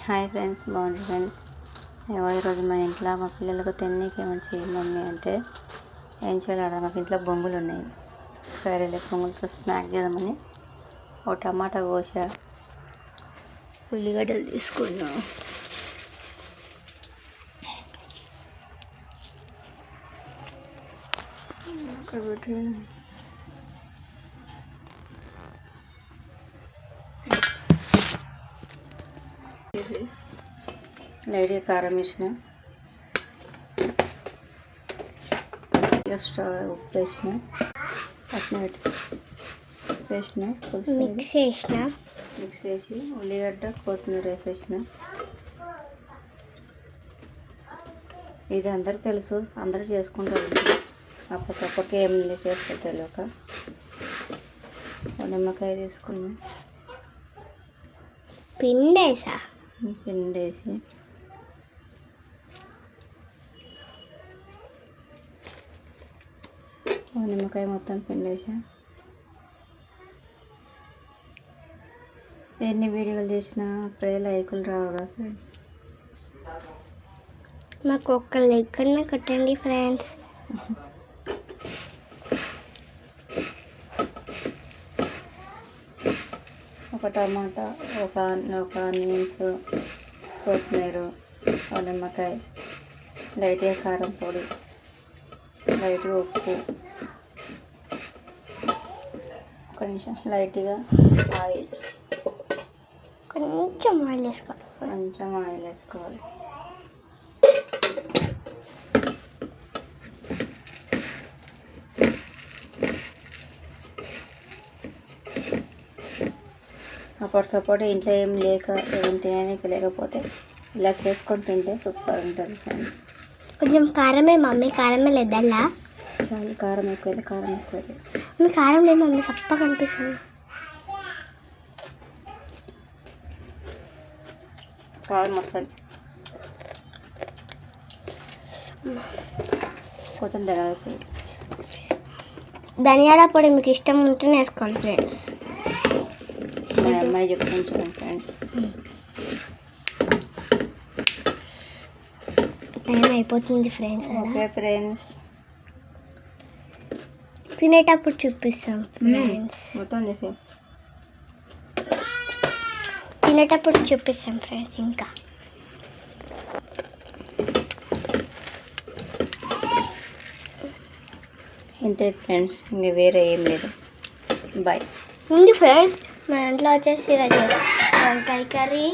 Hi friends, బాగుంది friends. ఈరోజు మా ఇంట్లో మా పిల్లలకు తిన్నీకి ఏమైనా చేయి మమ్మీ అంటే ఏం చేయాలి, మాకు ఇంట్లో బొంగులు ఉన్నాయి. ఫ్రైడే బొంగులతో స్నాక్ చేద్దామని ఒక టమాటా కోసా, ఉల్లిగడ్డలు తీసుకున్నా, ఒకటి లైట్గా కారం వేసిన, ఎక్స్ట్రా ఉప్పు వేసిన, పచ్చిమిర్చి వేసిన, మిక్స్ చేసి ఉల్లిగడ్డ కొత్తిమీర వేసేసిన. ఇది అందరికి తెలుసు, అందరూ చేసుకుంటారు. అప్పటికప్పటికి ఏం చేస్తే తెలియక నిమ్మకాయ తీసుకున్నాం, పిండేసి నిమ్మకాయ మొత్తం పిండేసా. ఎన్ని వీడియోలు చేసినా అప్పుడే లైకులు రావుగా ఫ్రెండ్స్. మాకు ఒక్క లైక్ కన్నా కట్టండి ఫ్రెండ్స్. ఒక టమాటా, ఒక ఆనియన్స్, కొత్తిమీర, ఒక నిమ్మకాయ, లైట్గా కారం పొడి, లైట్గా ఉప్పు, ఒక నిమిషం లైట్గా ఆయిల్, కొంచెం ఆయిల్ వేసుకోవాలి. అప్పటికప్పుడు ఇంట్లో ఏం తినడానికి లేకపోతే ఇలా చేసుకొని తింటే సూపర్ ఉంటుంది ఫ్రెండ్స్. కొంచెం కారమే మమ్మీ, కారమే లేదల్లా చాలా కారం ఎక్కువైతే మీ కారం లేదు మమ్మీ, చప్పగా కనిపిస్తుంది. కారం వస్తుంది కొంచెం దగ్గర. ధనియాల పొడి మీకు ఇష్టం ఉంటే వేసుకోండి ఫ్రెండ్స్. మా అమ్మాయి చెప్తాను చూడండి ఫ్రెండ్స్. టైం అయిపోతుంది ఫ్రెండ్స్. ఓకే ఫ్రెండ్స్, తినేటప్పుడు చూపిస్తాం ఫ్రెండ్స్. తినేటప్పుడు చూపిస్తాం ఫ్రెండ్స్. ఇంకా ఇంతే ఫ్రెండ్స్, ఇంక వేరే ఏం లేదు. బాయ్. ఉంది ఫ్రెండ్స్, మా ఇంట్లో వచ్చేసి వంకాయ కర్రీ,